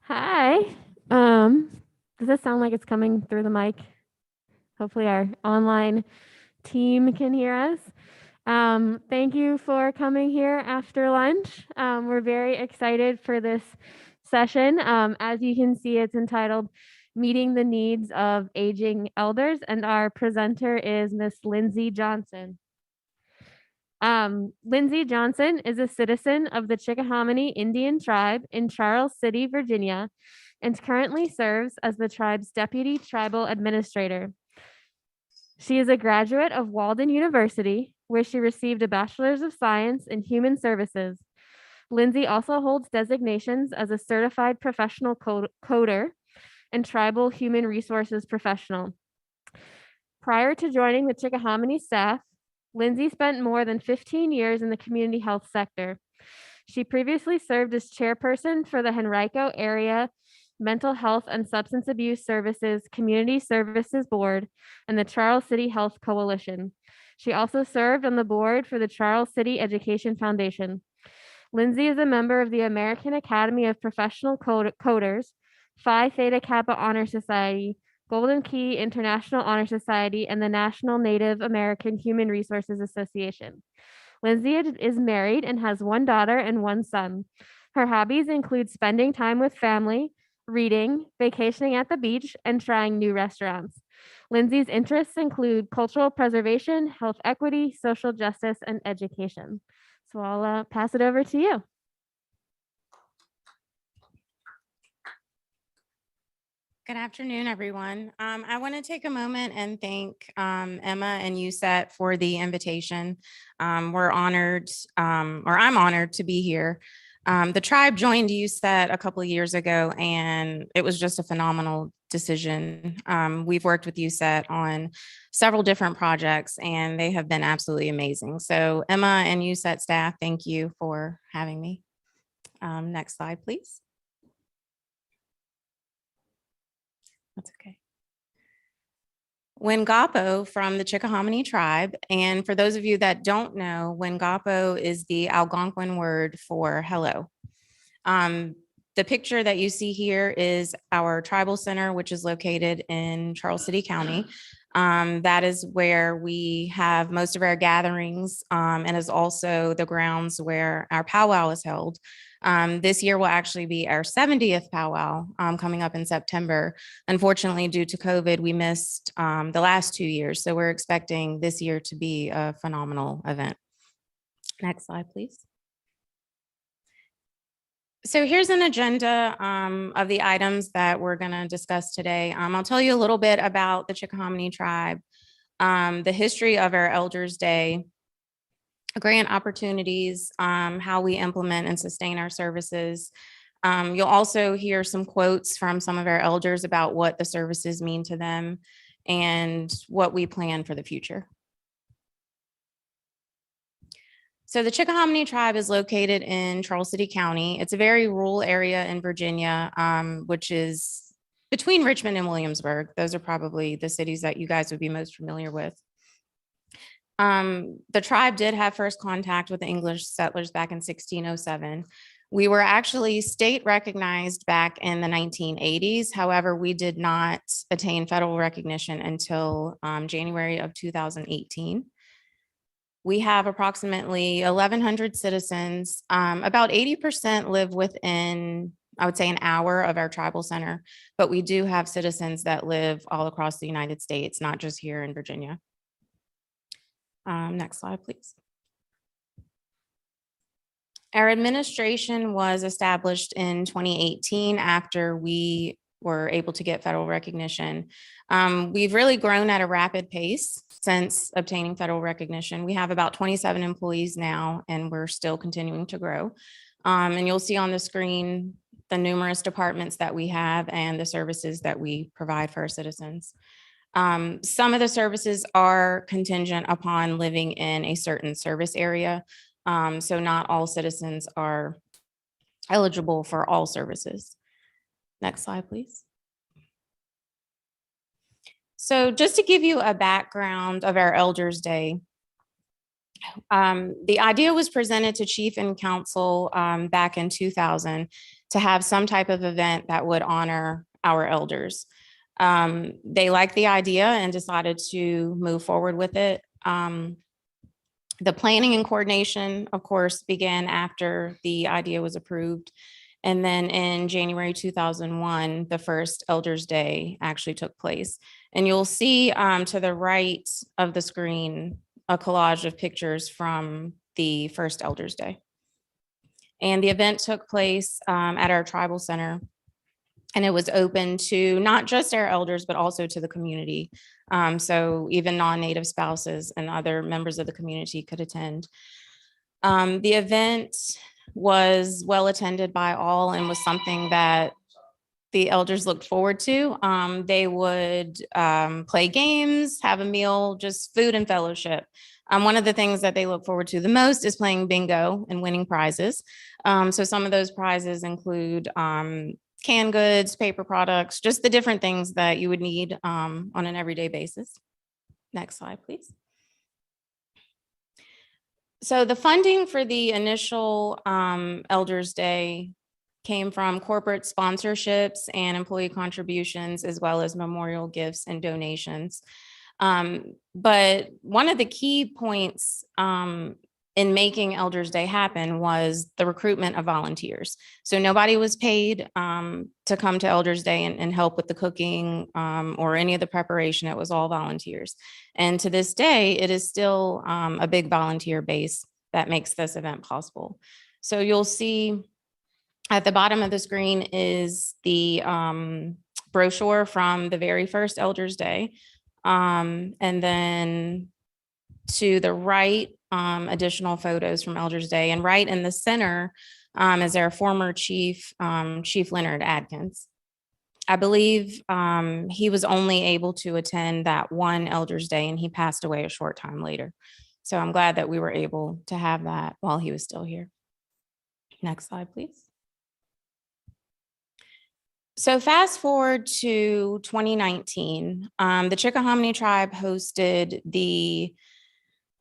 Hi. Um, does this sound like it's coming through the mic? Hopefully our online team can hear us. Thank you for coming here after lunch. We're very excited for this session. As you can see, it's entitled Meeting the Needs of Aging Elders, and our presenter is Miss Lindsey Johnson. Lindsey Johnson is a citizen of the Chickahominy Indian Tribe in Charles City, Virginia, and currently serves as the tribe's deputy tribal administrator. She is a graduate of Walden University, where she received a Bachelor's of Science in Human Services. Lindsey also holds designations as a certified professional coder and tribal human resources professional. Prior to joining the Chickahominy staff, Lindsey spent more than 15 years in the community health sector. She previously served as chairperson for the Henrico Area Mental Health and Substance Abuse Services Community Services Board and the Charles City Health Coalition. She also served on the board for the Charles City Education Foundation. Lindsey is a member of the American Academy of Professional Coders, Phi Theta Kappa Honor Society, Golden Key International Honor Society, and the National Native American Human Resources Association. Lindsey is married and has one daughter and one son. Her hobbies include spending time with family, reading, vacationing at the beach, and trying new restaurants. Lindsey's interests include cultural preservation, health equity, social justice, and education. So I'll pass it over to you. Good afternoon, everyone. I want to take a moment and thank Emma and USET for the invitation. We're honored, or I'm honored to be here. The tribe joined USET a couple of years ago, and it was just a phenomenal decision. We've worked with USET on several different projects, and they have been absolutely amazing. So Emma and USET staff, thank you for having me. Next slide, please. That's okay. Wengapo from the Chickahominy tribe. And for those of you that don't know, Wengapo is the Algonquin word for hello. The picture that you see here is our tribal center, which is located in Charles City County. That is where we have most of our gatherings, and is also the grounds where our powwow is held. This year will actually be our 70th powwow coming up in September. Unfortunately, due to COVID, we missed the last 2 years. So we're expecting this year to be a phenomenal event. Next slide, please. So here's an agenda of the items that we're going to discuss today. I'll tell you a little bit about the Chickahominy tribe, the history of our Elders Day, grant opportunities, how we implement and sustain our services. You'll also hear some quotes from some of our elders about what the services mean to them and what we plan for the future. So the Chickahominy tribe is located in Charles City County. It's a very rural area in Virginia, which is between Richmond and Williamsburg. Those are probably the cities that you guys would be most familiar with. The tribe did have first contact with the English settlers back in 1607. We were actually state recognized back in the 1980s. However, we did not attain federal recognition until January of 2018. We have approximately 1,100 citizens. About 80% live within, I would say, an hour of our tribal center, but we do have citizens that live all across the United States, not just here in Virginia. Next slide, please. Our administration was established in 2018 after we were able to get federal recognition. We've really grown at a rapid pace since obtaining federal recognition. We have about 27 employees now, and we're still continuing to grow. And you'll see on the screen the numerous departments that we have and the services that we provide for our citizens. Some of the services are contingent upon living in a certain service area. So not all citizens are eligible for all services. Next slide, please. So just to give you a background of our Elders Day, the idea was presented to Chief and Council back in 2000. to have some type of event that would honor our elders. They liked the idea and decided to move forward with it. The planning and coordination, of course, began after the idea was approved. And then in January 2001, the first Elders Day actually took place. And you'll see to the right of the screen a collage of pictures from the first Elders Day. And the event took place at our tribal center. And it was open to not just our elders, but also to the community. So even non-native spouses and other members of the community could attend. The event was well attended by all and was something that the elders looked forward to. They would play games, have a meal, just food and fellowship. One of the things that they look forward to the most is playing bingo and winning prizes. So some of those prizes include canned goods, paper products, just the different things that you would need on an everyday basis. Next slide, please. So the funding for the initial Elders Day came from corporate sponsorships and employee contributions, as well as memorial gifts and donations. But one of the key points in making Elders Day happen was the recruitment of volunteers. So nobody was paid to come to Elders Day and help with the cooking or any of the preparation. It was all volunteers. And to this day, it is still a big volunteer base that makes this event possible. So you'll see at the bottom of the screen is the brochure from the very first Elders Day. And then to the right, additional photos from Elders Day, and right in the center is our former chief, Chief Leonard Adkins. I believe he was only able to attend that one Elders Day, and he passed away a short time later. So I'm glad that we were able to have that while he was still here. Next slide, please. So fast forward to 2019, the Chickahominy tribe hosted the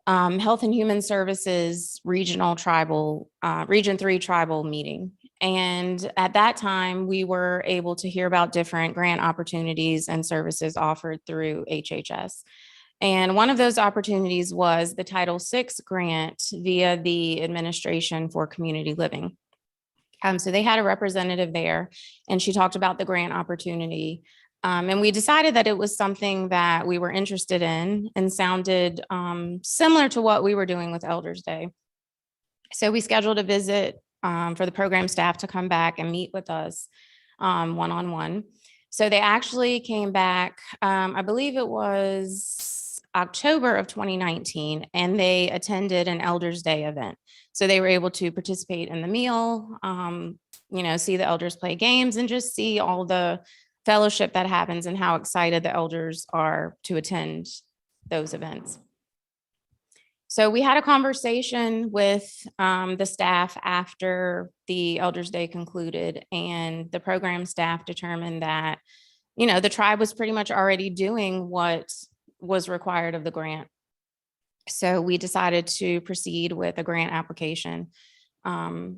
Health and Human Services Regional Tribal, Region 3 Tribal meeting. And at that time, we were able to hear about different grant opportunities and services offered through HHS. And one of those opportunities was the Title VI grant via the Administration for Community Living. So they had a representative there, and she talked about the grant opportunity. And we decided that it was something that we were interested in and sounded similar to what we were doing with Elders Day. So we scheduled a visit for the program staff to come back and meet with us one-on-one. So they actually came back, I believe it was October of 2019, and they attended an Elders Day event. So they were able to participate in the meal, see the elders play games, and just see all the fellowship that happens and how excited the elders are to attend those events. So we had a conversation with the staff after the Elders Day concluded, and the program staff determined that, the tribe was pretty much already doing what was required of the grant. So we decided to proceed with a grant application. And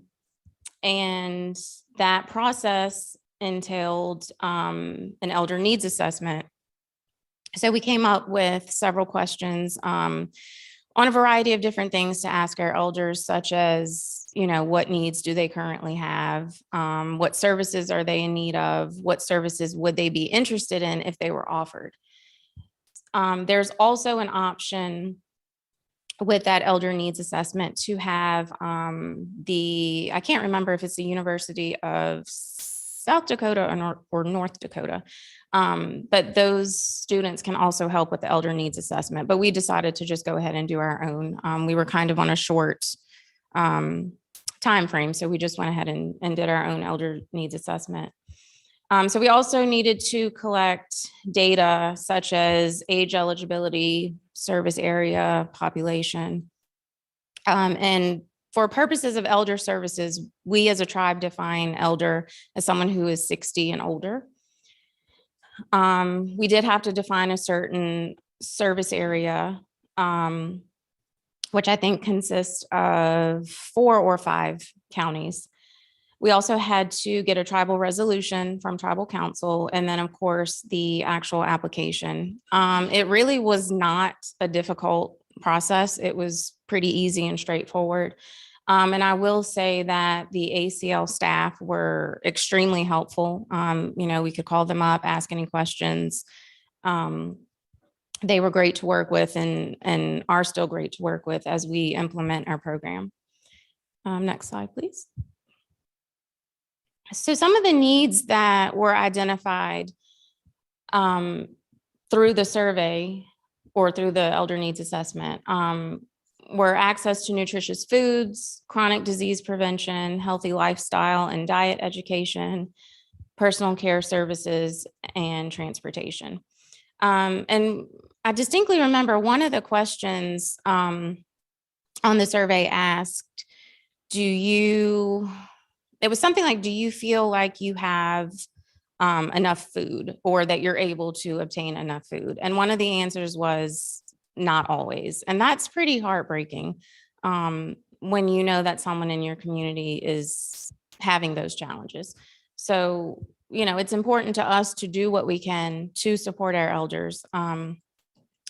that process entailed an elder needs assessment. So we came up with several questions on a variety of different things to ask our elders, such as, what needs do they currently have? What services are they in need of? What services would they be interested in if they were offered? There's also an option with that elder needs assessment to have I can't remember if it's the University of South Dakota or North Dakota, but those students can also help with the elder needs assessment. But we decided to just go ahead and do our own. We were kind of on a short time frame, so we just went ahead and did our own elder needs assessment. So we also needed to collect data such as age eligibility, service area, population. And for purposes of elder services, we as a tribe define elder as someone who is 60 and older. We did have to define a certain service area, which I think consists of 4 or 5 counties. We also had to get a tribal resolution from tribal council, and then of course the actual application. It really was not a difficult process. It was pretty easy and straightforward. And I will say that the ACL staff were extremely helpful. We could call them up, ask any questions. They were great to work with and are still great to work with as we implement our program. Next slide, please. So some of the needs that were identified through the survey or through the elder needs assessment were access to nutritious foods, chronic disease prevention, healthy lifestyle and diet education, personal care services, and transportation. And I distinctly remember one of the questions on the survey asked, it was something like, do you feel like you have enough food or that you're able to obtain enough food? And one of the answers was not always. And that's pretty heartbreaking when you know that someone in your community is having those challenges. So, it's important to us to do what we can to support our elders,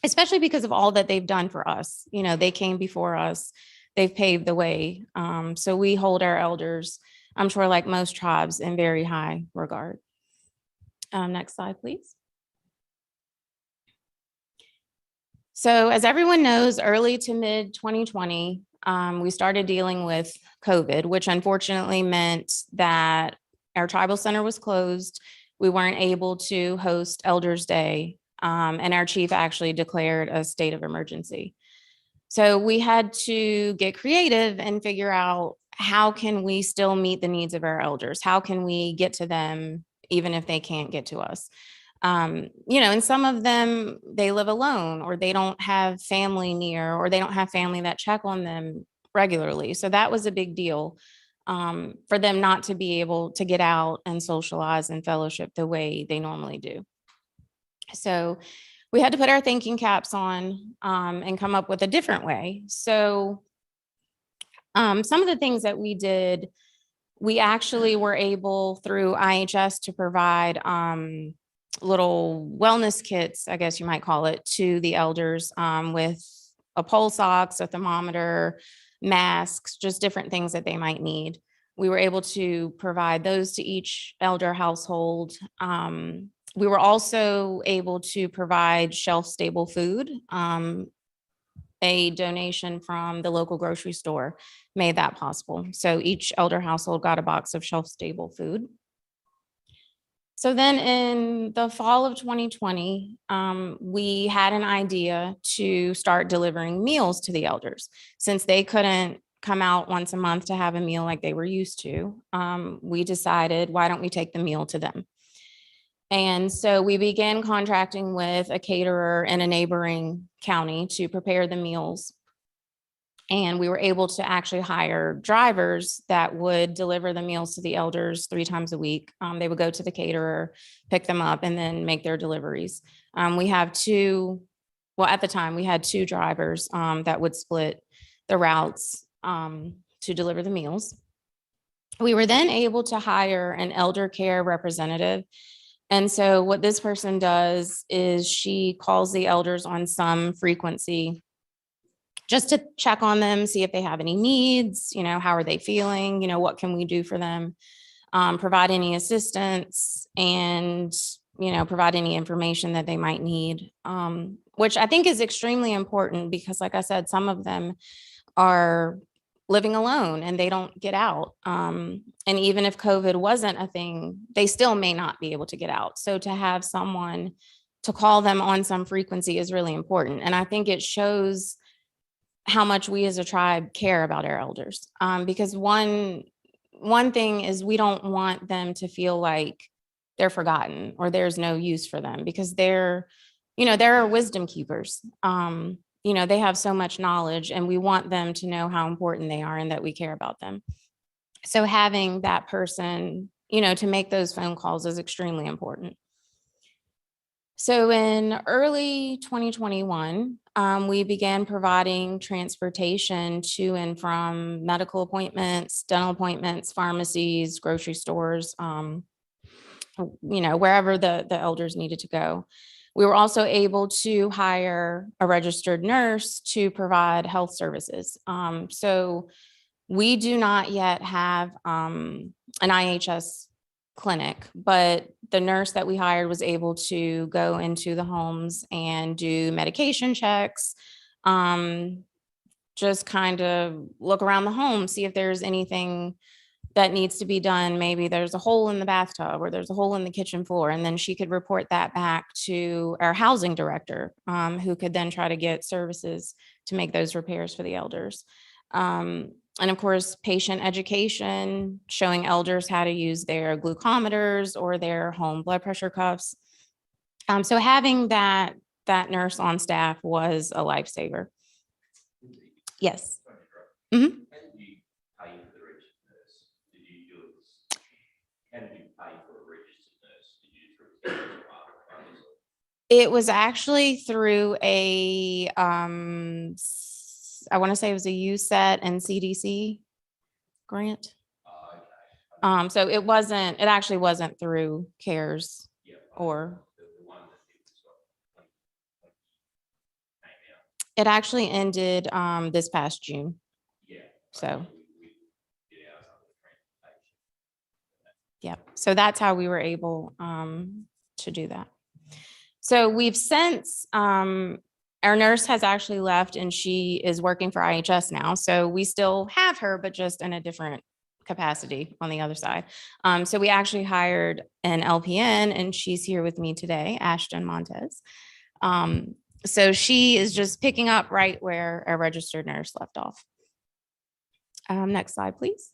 especially because of all that they've done for us. They came before us, they've paved the way. So we hold our elders, I'm sure like most tribes, in very high regard. Next slide, please. So as everyone knows, early to mid 2020, we started dealing with COVID, which unfortunately meant that our tribal center was closed. We weren't able to host Elders Day, and our chief actually declared a state of emergency. So we had to get creative and figure out, how can we still meet the needs of our elders? How can we get to them even if they can't get to us? And some of them, they live alone, or they don't have family near, or they don't have family that check on them regularly. So that was a big deal for them not to be able to get out and socialize and fellowship the way they normally do. So we had to put our thinking caps on and come up with a different way. So some of the things that we did, we actually were able through IHS to provide little wellness kits, I guess you might call it, to the elders with a pulse ox, a thermometer, masks, just different things that they might need. We were able to provide those to each elder household. We were also able to provide shelf-stable food. A donation from the local grocery store made that possible. So each elder household got a box of shelf-stable food. So then in the fall of 2020, we had an idea to start delivering meals to the elders. Since they couldn't come out once a month to have a meal like they were used to, we decided, why don't we take the meal to them? And so we began contracting with a caterer in a neighboring county to prepare the meals. And we were able to actually hire drivers that would deliver the meals to the elders 3 times a week. They would go to the caterer, pick them up, and then make their deliveries. We have at the time, we had 2 drivers that would split the routes to deliver the meals. We were then able to hire an elder care representative. And so what this person does is she calls the elders on some frequency just to check on them, see if they have any needs, how are they feeling, what can we do for them, provide any assistance, and, provide any information that they might need, which I think is extremely important because, like I said, some of them are living alone and they don't get out. And even if COVID wasn't a thing, they still may not be able to get out. So to have someone to call them on some frequency is really important. And I think it shows how much we as a tribe care about our elders. Because one thing is, we don't want them to feel like they're forgotten or there's no use for them, because they're wisdom keepers. They have so much knowledge, and we want them to know how important they are and that we care about them. So having that person, to make those phone calls is extremely important. So in early 2021, we began providing transportation to and from medical appointments, dental appointments, pharmacies, grocery stores, wherever the elders needed to go. We were also able to hire a registered nurse to provide health services. So we do not yet have an IHS clinic, but the nurse that we hired was able to go into the homes and do medication checks, just kind of look around the home, see if there's anything that needs to be done. Maybe there's a hole in the bathtub or there's a hole in the kitchen floor. And then she could report that back to our housing director, who could then try to get services to make those repairs for the elders. And of course, patient education, showing elders how to use their glucometers or their home blood pressure cuffs. So having that nurse on staff was a lifesaver. Yes. Mhm. How did you pay for the registered nurse? Did you do it? How did you pay for a registered nurse? Did you do it through It was actually through I want to say it was a USET and CDC grant. okay. So it actually wasn't through CARES Yeah. or The one that it was like, came out. it actually ended this past June. Yeah. So We did ours under transportation. yeah, so that's how we were able to do that. So we've since our nurse has actually left and she is working for IHS now. So we still have her, but just in a different capacity on the other side. So we actually hired an LPN and she's here with me today, Ashton Montez. So she is just picking up right where our registered nurse left off. Next slide, please.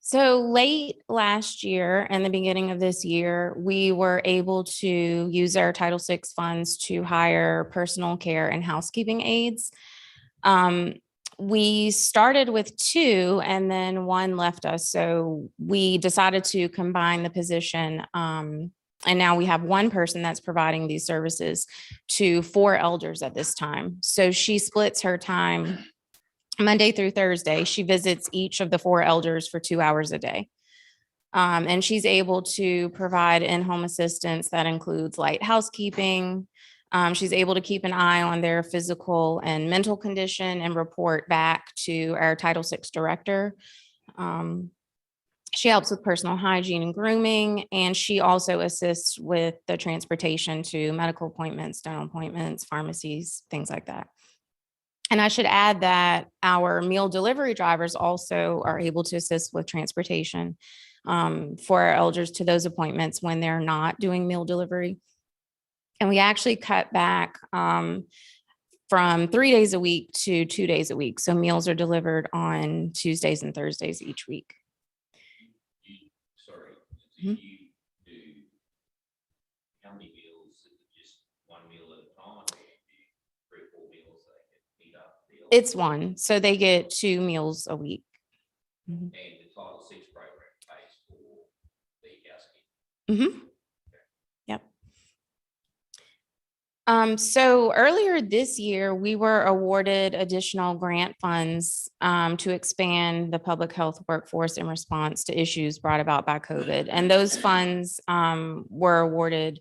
So late last year and the beginning of this year, we were able to use our Title VI funds to hire personal care and housekeeping aides. We started with 2 and then 1 left us. So we decided to combine the position. And now we have 1 person that's providing these services to 4 elders at this time. So she splits her time Monday through Thursday. She visits each of the 4 elders for 2 hours a day. And she's able to provide in-home assistance that includes light housekeeping. She's able to keep an eye on their physical and mental condition and report back to our Title VI director. She helps with personal hygiene and grooming, and she also assists with the transportation to medical appointments, dental appointments, pharmacies, things like that. And I should add that our meal delivery drivers also are able to assist with transportation for our elders to those appointments when they're not doing meal delivery. And we actually cut back from 3 days a week to 2 days a week. So meals are delivered on Tuesdays and Thursdays each week. Sorry, Mhm. do you do how many meals? Is it just 1 meal at a time, or do you 3 or 4 meals they can eat up? It's 1, so they get 2 meals a week. Mhm. And the Title VI program pays for the housekeeping. Mm-hmm. Yep. So earlier this year, we were awarded additional grant funds to expand the public health workforce in response to issues brought about by COVID. And those funds were awarded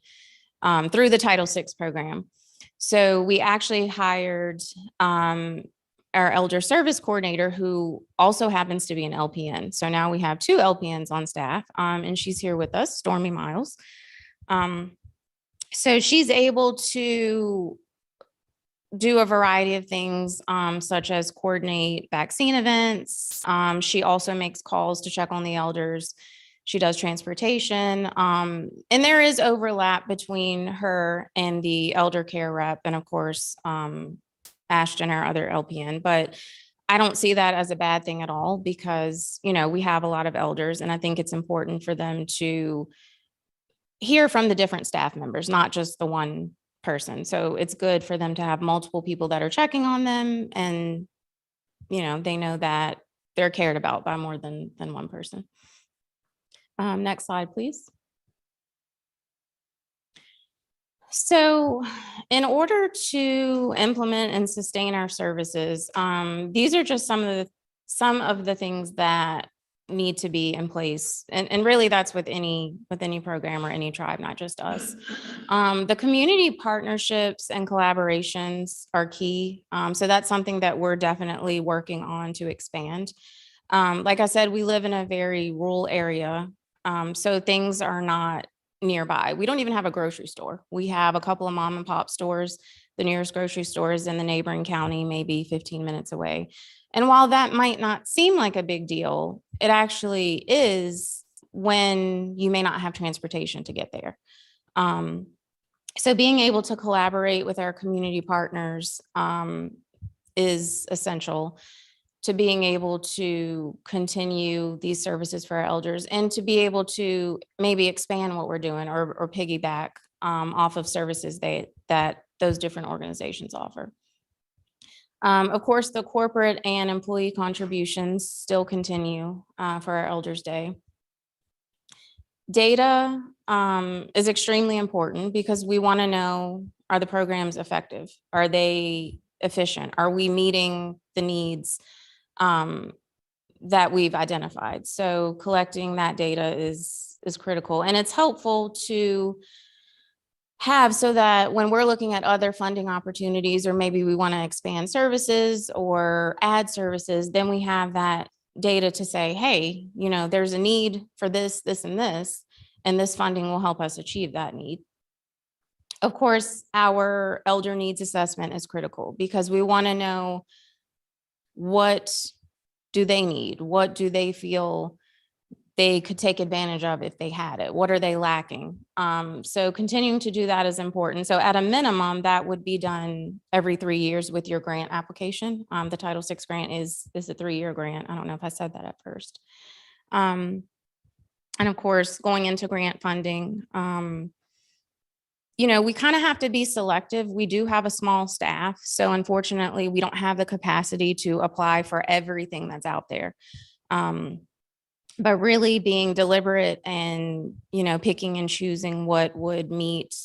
through the Title VI program. So we actually hired our elder service coordinator, who also happens to be an LPN. So now we have 2 LPNs on staff, and she's here with us, Stormy Miles. So she's able to do a variety of things, such as coordinate vaccine events. She also makes calls to check on the elders. She does transportation. And there is overlap between her and the elder care rep, and of course, Ashton, our other LPN. But I don't see that as a bad thing at all because, we have a lot of elders, and I think it's important for them to hear from the different staff members, not just the one person. So it's good for them to have multiple people that are checking on them, and they know that they're cared about by more than one person. Next slide, please. So in order to implement and sustain our services, these are just some of the things that need to be in place. And really that's with any program or any tribe, not just us. The community partnerships and collaborations are key. So that's something that we're definitely working on to expand. Like I said, we live in a very rural area. So things are not nearby. We don't even have a grocery store. We have a couple of mom and pop stores. The nearest grocery store is in the neighboring county, maybe 15 minutes away. And while that might not seem like a big deal, it actually is when you may not have transportation to get there. So being able to collaborate with our community partners is essential to being able to continue these services for our elders and to be able to maybe expand what we're doing or piggyback off of services that those different organizations offer. Of course, the corporate and employee contributions still continue for our Elders Day. Data is extremely important because we want to know, are the programs effective? Are they efficient? Are we meeting the needs that we've identified? So collecting that data is critical, and it's helpful to have so that when we're looking at other funding opportunities, or maybe we want to expand services or add services, then we have that data to say, hey, you know, there's a need for this, this, and this funding will help us achieve that need. Of course, our elder needs assessment is critical because we want to know, what do they need? What do they feel they could take advantage of if they had it? What are they lacking? So continuing to do that is important. So at a minimum, that would be done every 3 years with your grant application. The Title VI grant is a 3-year grant. I don't know if I said that at first. And of course, going into grant funding, you know, we kind of have to be selective. We do have a small staff. So unfortunately, we don't have the capacity to apply for everything that's out there. But really being deliberate and, you know, picking and choosing what would meet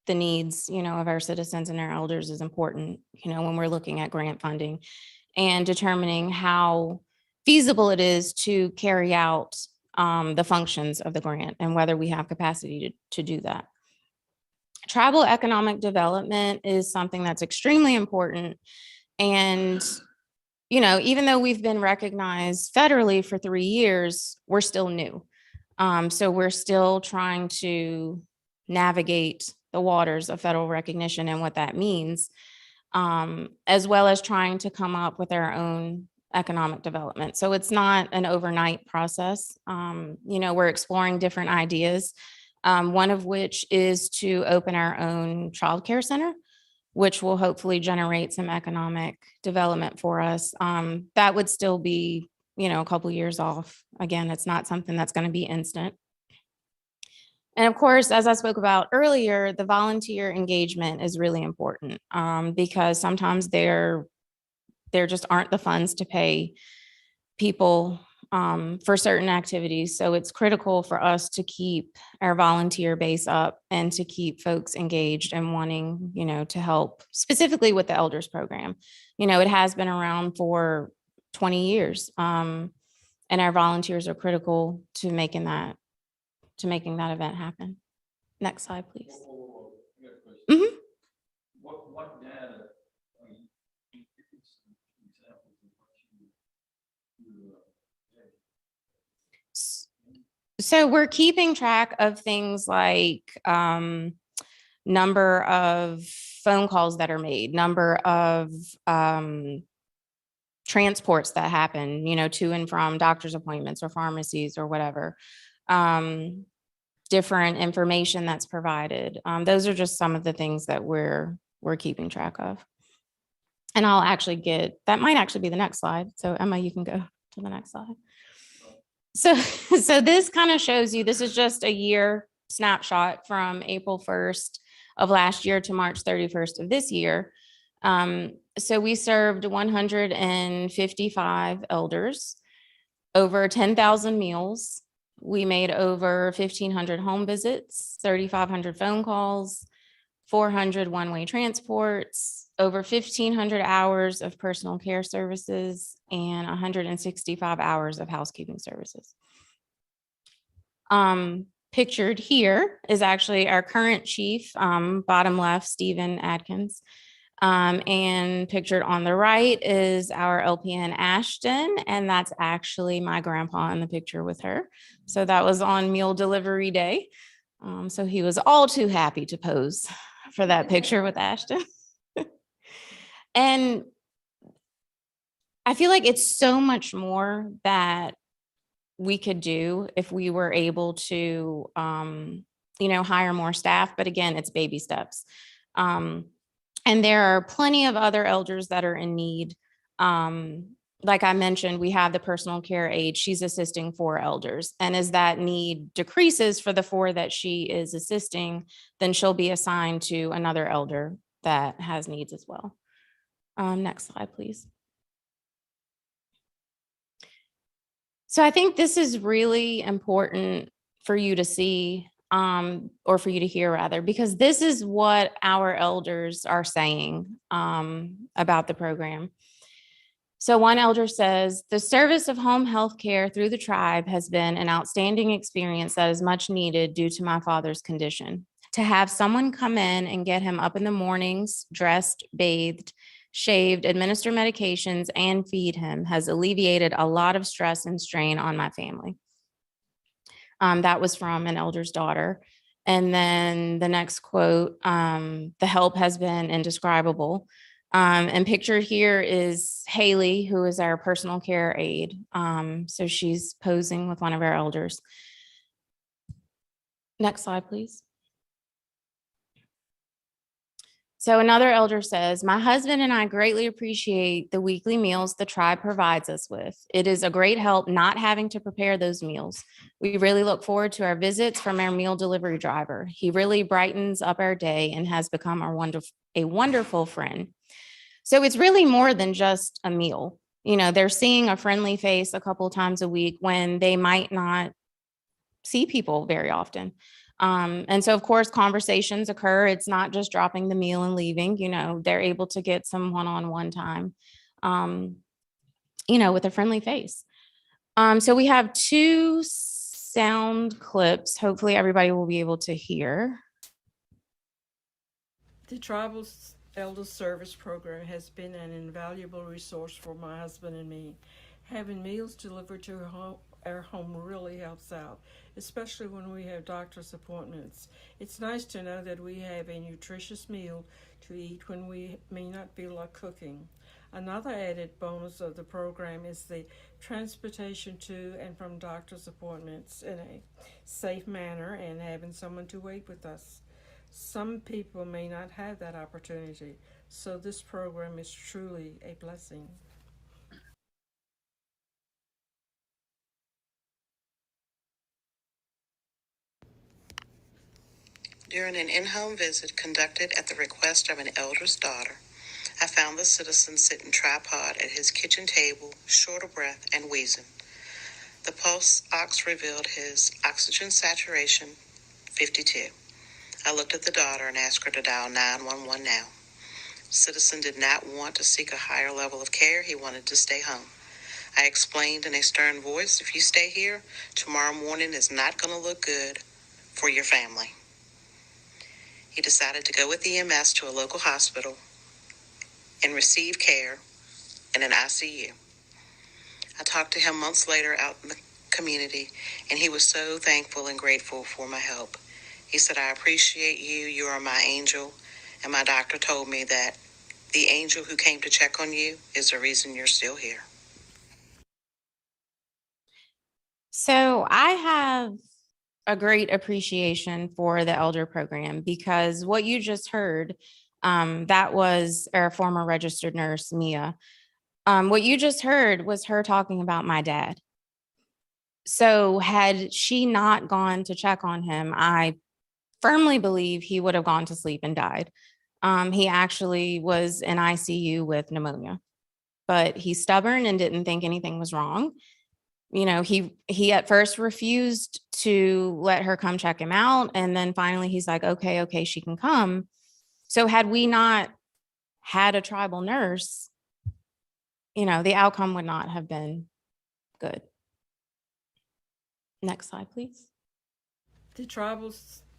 the needs, you know, of our citizens and our elders is important, you know, when we're looking at grant funding and determining how feasible it is to carry out the functions of the grant and whether we have capacity to do that. Tribal economic development is something that's extremely important. And you know, even though we've been recognized federally for 3 years, we're still new. So we're still trying to navigate the waters of federal recognition and what that means, as well as trying to come up with our own economic development. So it's not an overnight process. You know, we're exploring different ideas, one of which is to open our own childcare center, which will hopefully generate some economic development for us. That would still be, you know, a couple years off. Again, it's not something that's going to be instant. And of course, as I spoke about earlier, the volunteer engagement is really important because sometimes there just aren't the funds to pay people for certain activities. So it's critical for us to keep our volunteer base up and to keep folks engaged and wanting, you know, to help specifically with the elders program. You know, it has been around for 20 years. And our volunteers are critical to making that event happen. Next slide, please. Mhm. What data are you examples of what you So we're keeping track of things like number of phone calls that are made, number of transports that happen, you know, to and from doctor's appointments or pharmacies or whatever. Different information that's provided. Those are just some of the things that we're keeping track of. And I'll actually that might actually be the next slide. So Emma, you can go to the next slide. So this kind of shows you, this is just a year snapshot from April 1st of last year to March 31st of this year. So we served 155 elders, over 10,000 meals. We made over 1,500 home visits, 3,500 phone calls, 400 one-way transports, over 1,500 hours of personal care services, and 165 hours of housekeeping services. Pictured here is actually our current chief, bottom left, Stephen Adkins. And pictured on the right is our LPN Ashton, and that's actually my grandpa in the picture with her. So that was on meal delivery day. So he was all too happy to pose for that picture with Ashton. And I feel like it's so much more that we could do if we were able to, hire more staff. But again, it's baby steps. And there are plenty of other elders that are in need. Like I mentioned, we have the personal care aide. She's assisting 4 elders. And as that need decreases for the 4 that she is assisting, then she'll be assigned to another elder that has needs as well. Next slide, please. So I think this is really important for you to see, or for you to hear rather, because this is what our elders are saying about the program. So one elder says, the service of home health care through the tribe has been an outstanding experience that is much needed due to my father's condition. To have someone come in and get him up in the mornings, dressed, bathed, shaved, administer medications, and feed him has alleviated a lot of stress and strain on my family. That was from an elder's daughter. And then the next quote, the help has been indescribable. And pictured here is Haley, who is our personal care aide. So she's posing with one of our elders. Next slide, please. So another elder says, my husband and I greatly appreciate the weekly meals the tribe provides us with. It is a great help not having to prepare those meals. We really look forward to our visits from our meal delivery driver. He really brightens up our day and has become a wonderful friend. So it's really more than just a meal. They're seeing a friendly face a couple times a week when they might not see people very often. And so, of course, conversations occur. It's not just dropping the meal and leaving. They're able to get some one-on-one time, with a friendly face. So we have 2 sound clips. Hopefully everybody will be able to hear. The Tribal Elder Service Program has been an invaluable resource for my husband and me. Having meals delivered to our home really helps out, especially when we have doctor's appointments. It's nice to know that we have a nutritious meal to eat when we may not feel like cooking. Another added bonus of the program is the transportation to and from doctor's appointments in a safe manner and having someone to wait with us. Some people may not have that opportunity, so this program is truly a blessing. During an in-home visit conducted at the request of an elder's daughter, I found the citizen sitting tripod at his kitchen table, short of breath and wheezing. The pulse ox revealed his oxygen saturation, 52. I looked at the daughter and asked her to dial 911 now. Citizen did not want to seek a higher level of care. He wanted to stay home. I explained in a stern voice, if you stay here, tomorrow morning is not going to look good for your family. He decided to go with EMS to a local hospital and receive care in an ICU. I talked to him months later out in the community, and he was so thankful and grateful for my help. He said, I appreciate you. You are my angel. And my doctor told me that the angel who came to check on you is the reason you're still here. So I have a great appreciation for the elder program, because what you just heard, that was our former registered nurse, Mia. What you just heard was her talking about my dad. So had she not gone to check on him, I firmly believe he would have gone to sleep and died. He actually was in ICU with pneumonia, but he's stubborn and didn't think anything was wrong. He at first refused to let her come check him out. And then finally he's like, okay, she can come. So had we not had a tribal nurse, the outcome would not have been good. Next slide, please. The Tribal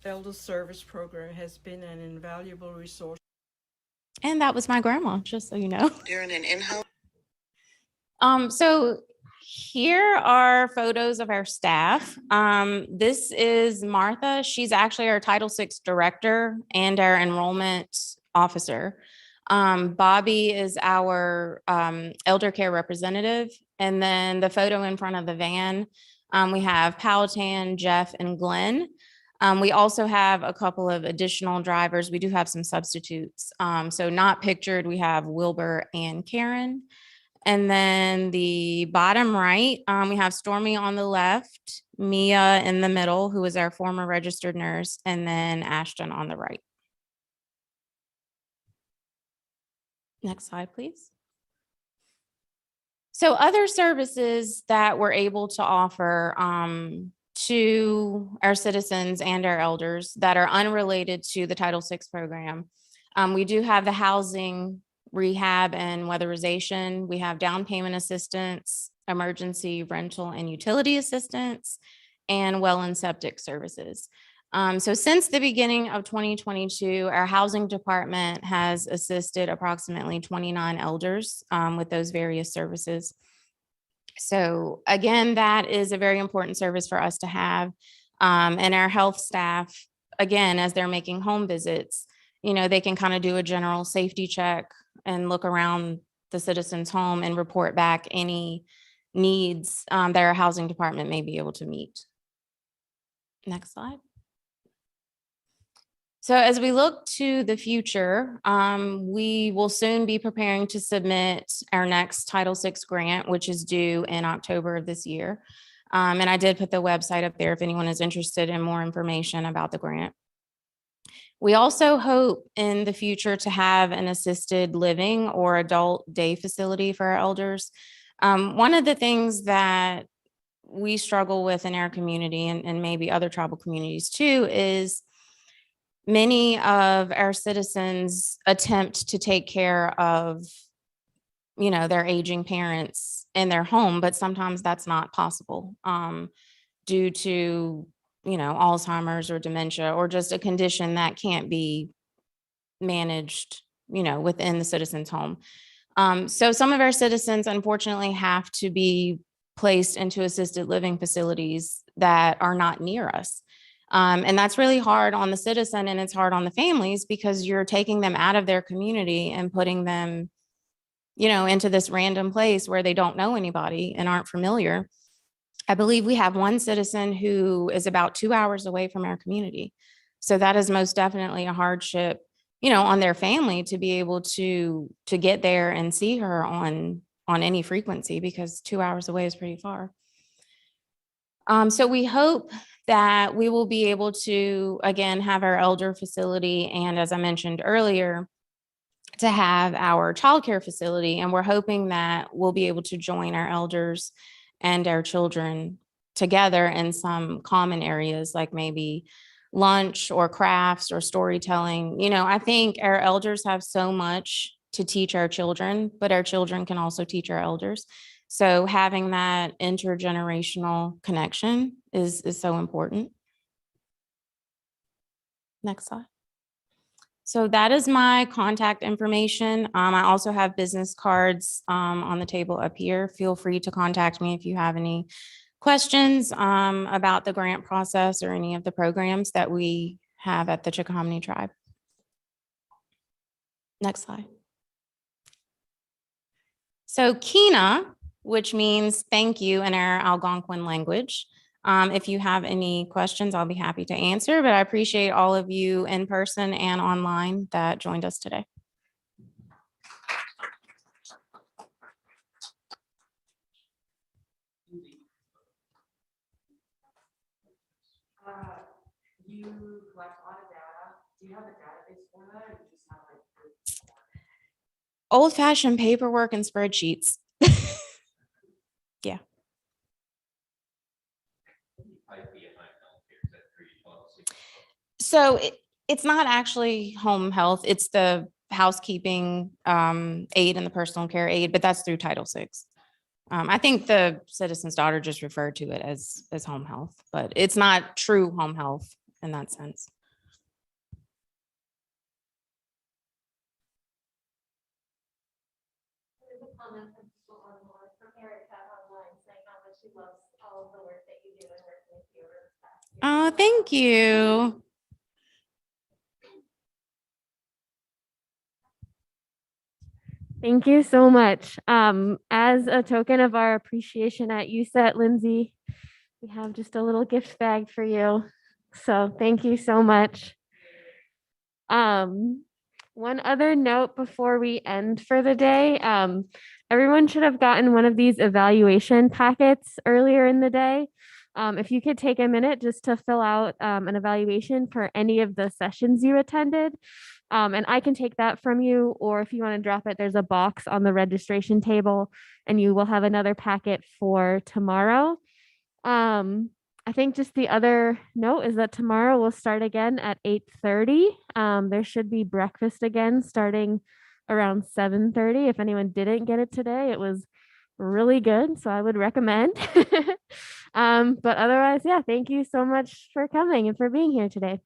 Elder Service Program has been an invaluable resource. And that was my grandma, just so you know. During an in-home So here are photos of our staff. This is Martha. She's actually our Title VI director and our enrollment officer. Bobby is our elder care representative. And then the photo in front of the van, we have Powhatan, Jeff, and Glenn. We also have a couple of additional drivers. We do have some substitutes. So not pictured, we have Wilbur and Karen. And then the bottom right, we have Stormy on the left, Mia in the middle, who is our former registered nurse, and then Ashton on the right. Next slide, please. So other services that we're able to offer to our citizens and our elders that are unrelated to the Title VI program. We do have the housing, rehab, and weatherization. We have down payment assistance, emergency rental and utility assistance, and well and septic services. So since the beginning of 2022, our housing department has assisted approximately 29 elders with those various services. So again, that is a very important service for us to have. And our health staff, again, as they're making home visits, they can kind of do a general safety check and look around the citizen's home and report back any needs that our housing department may be able to meet. Next slide. So as we look to the future, we will soon be preparing to submit our next Title VI grant, which is due in October of this year. And I did put the website up there if anyone is interested in more information about the grant. We also hope in the future to have an assisted living or adult day facility for our elders. One of the things that we struggle with in our community and maybe other tribal communities too is many of our citizens attempt to take care of, their aging parents in their home, but sometimes that's not possible due to, Alzheimer's or dementia or just a condition that can't be managed, within the citizen's home. So some of our citizens unfortunately have to be placed into assisted living facilities that are not near us. And that's really hard on the citizen and it's hard on the families because you're taking them out of their community and putting them, into this random place where they don't know anybody and aren't familiar. I believe we have one citizen who is about 2 hours away from our community. So that is most definitely a hardship, on their family to be able to get there and see her on any frequency because 2 hours away is pretty far. So we hope that we will be able to, again, have our elder facility and, as I mentioned earlier, to have our childcare facility. And we're hoping that we'll be able to join our elders and our children together in some common areas like maybe lunch or crafts or storytelling. I think our elders have so much to teach our children, but our children can also teach our elders. So having that intergenerational connection is so important. Next slide. So that is my contact information. I also have business cards on the table up here. Feel free to contact me if you have any questions about the grant process or any of the programs that we have at the Chickahominy Tribe. Next slide. So Kina, which means thank you in our Algonquin language. If you have any questions, I'll be happy to answer, but I appreciate all of you in person and online that joined us today. You collect a lot of data. Do you have a database for that? Or you just have like old-fashioned paperwork and spreadsheets. Yeah. So It's not actually home health. It's the housekeeping aid and the personal care aid, but that's through Title VI. I think the citizen's daughter just referred to it as home health, but it's not true home health in that sense. There's a comment from people online, from Erica online, saying how much she loves all of the work that you do and working with you over the past year. Oh, thank you. Thank you so much. As a token of our appreciation at USET, Lindsay, we have just a little gift bag for you. So thank you so much. One other note before we end for the day, everyone should have gotten one of these evaluation packets earlier in the day. If you could take a minute just to fill out an evaluation for any of the sessions you attended. And I can take that from you, or if you want to drop it, there's a box on the registration table and you will have another packet for tomorrow. I think just the other note is that tomorrow we'll start again at 8:30. There should be breakfast again starting around 7:30. If anyone didn't get it today, it was really good, so I would recommend. But otherwise, yeah, thank you so much for coming and for being here today.